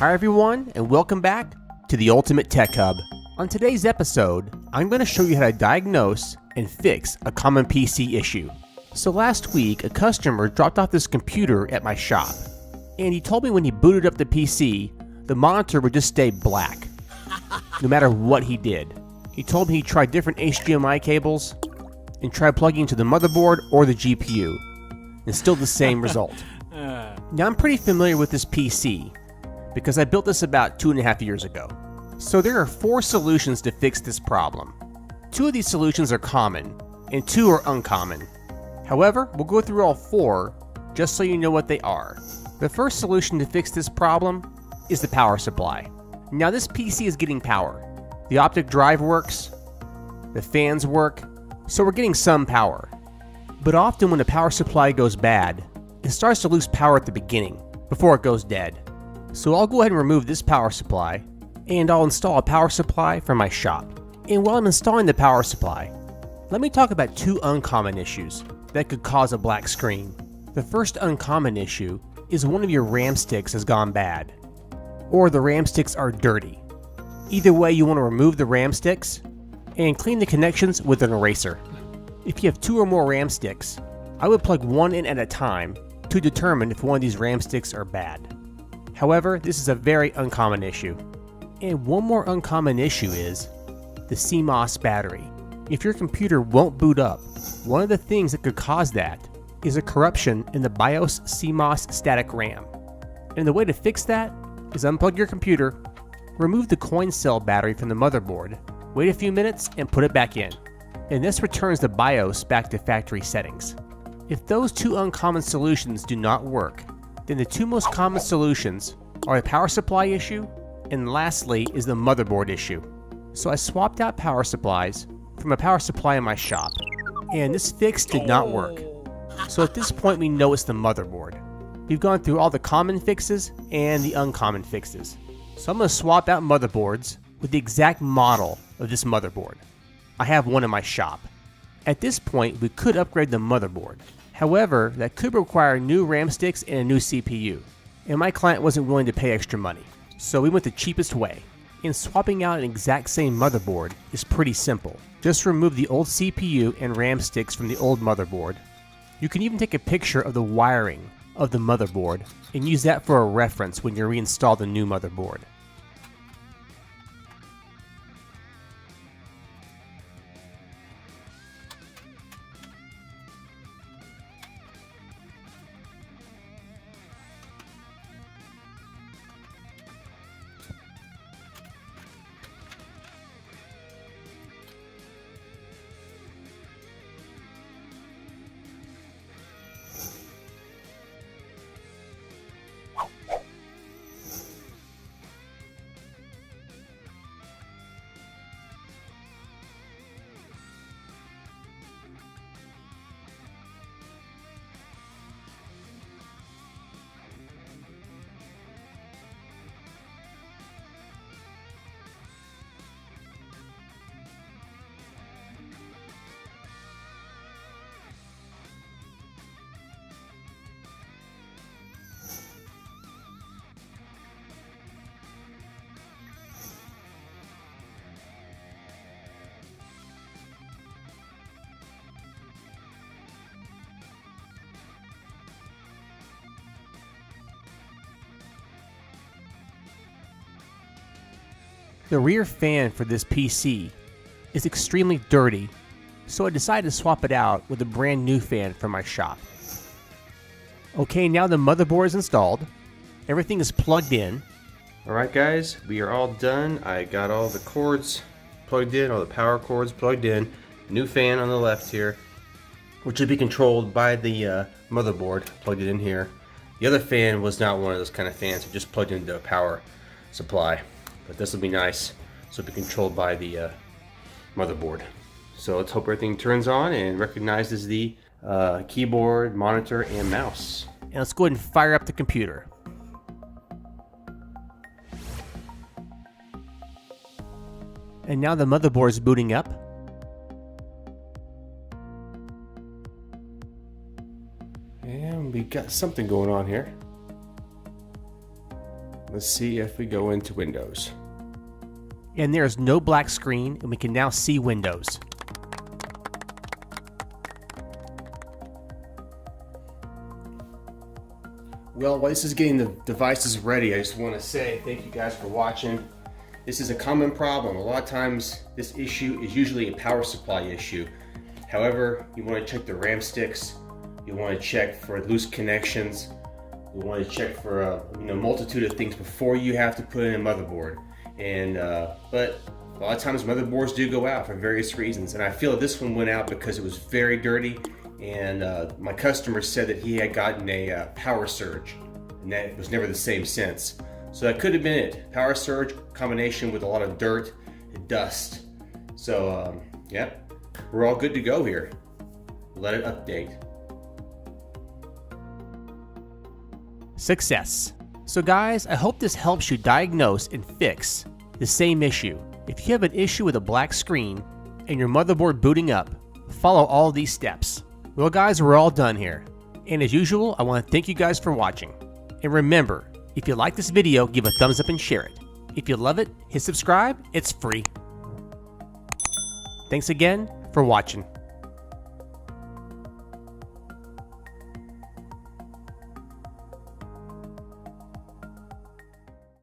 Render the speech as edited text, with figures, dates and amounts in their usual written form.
Hi everyone, and welcome back to the Ultimate Tech Hub. On today's episode, I'm going to show you how to diagnose and fix a common PC issue. So last week, a customer dropped off this computer at my shop, and he told me when he booted up the PC, the monitor would just stay black, no matter what he did. He told me he tried different HDMI cables, and tried plugging into the motherboard or the GPU, and still the same result. Now I'm pretty familiar with this PC, because I built this about 2.5 years ago. So there are 4 solutions to fix this problem. 2 of these solutions are common, and 2 are uncommon. However, we'll go through all 4, just so you know what they are. The first solution to fix this problem is the power supply. Now this PC is getting power. The optic drive works, the fans work, so we're getting some power. But often when the power supply goes bad, it starts to lose power at the beginning, before it goes dead. So I'll go ahead and remove this power supply, and I'll install a power supply from my shop. And while I'm installing the power supply, let me talk about 2 uncommon issues that could cause a black screen. The first uncommon issue is one of your RAM sticks has gone bad, or the RAM sticks are dirty. Either way, you want to remove the RAM sticks and clean the connections with an eraser. If you have 2 or more RAM sticks, I would plug one in at a time to determine if one of these RAM sticks are bad. However, this is a very uncommon issue. And one more uncommon issue is the CMOS battery. If your computer won't boot up, one of the things that could cause that is a corruption in the BIOS CMOS static RAM. And the way to fix that is unplug your computer, remove the coin cell battery from the motherboard, wait a few minutes and put it back in. And this returns the BIOS back to factory settings. If those 2 uncommon solutions do not work, then the 2 most common solutions are a power supply issue, and lastly is the motherboard issue. So I swapped out power supplies from a power supply in my shop, and this fix did not work. So at this point we know it's the motherboard. We've gone through all the common fixes and the uncommon fixes. So I'm going to swap out motherboards with the exact model of this motherboard. I have one in my shop. At this point we could upgrade the motherboard. However, that could require new RAM sticks and a new CPU, and my client wasn't willing to pay extra money. So we went the cheapest way. And swapping out an exact same motherboard is pretty simple. Just remove the old CPU and RAM sticks from the old motherboard. You can even take a picture of the wiring of the motherboard and use that for a reference when you reinstall the new motherboard. The rear fan for this PC is extremely dirty, so I decided to swap it out with a brand new fan from my shop. Okay, now the motherboard is installed. Everything is plugged in. Alright guys, we are all done. I got all the cords plugged in, all the power cords plugged in. New fan on the left here, which will be controlled by the motherboard. Plugged it in here. The other fan was not one of those kind of fans, it just plugged into a power supply. But this will be nice, so it'll be controlled by the motherboard. So let's hope everything turns on and recognizes the keyboard, monitor, and mouse. And let's go ahead and fire up the computer. And now the motherboard is booting up. And we got something going on here. Let's see if we go into Windows. And there is no black screen, and we can now see Windows. Well, while this is getting the devices ready, I just want to say thank you guys for watching. This is a common problem. A lot of times this issue is usually a power supply issue. However, you want to check the RAM sticks, you want to check for loose connections, you want to check for a multitude of things before you have to put in a motherboard. And but a lot of times motherboards do go out for various reasons, and I feel this one went out because it was very dirty, and my customer said that he had gotten a power surge, and that was never the same since. So that could have been it. Power surge combination with a lot of dirt and dust. So yeah, we're all good to go here. Let it update. Success. So guys, I hope this helps you diagnose and fix the same issue. If you have an issue with a black screen and your motherboard booting up, follow all these steps. Well guys, we're all done here. And as usual, I want to thank you guys for watching. And remember, if you like this video, give a thumbs up and share it. If you love it, hit subscribe, it's free. Thanks again for watching.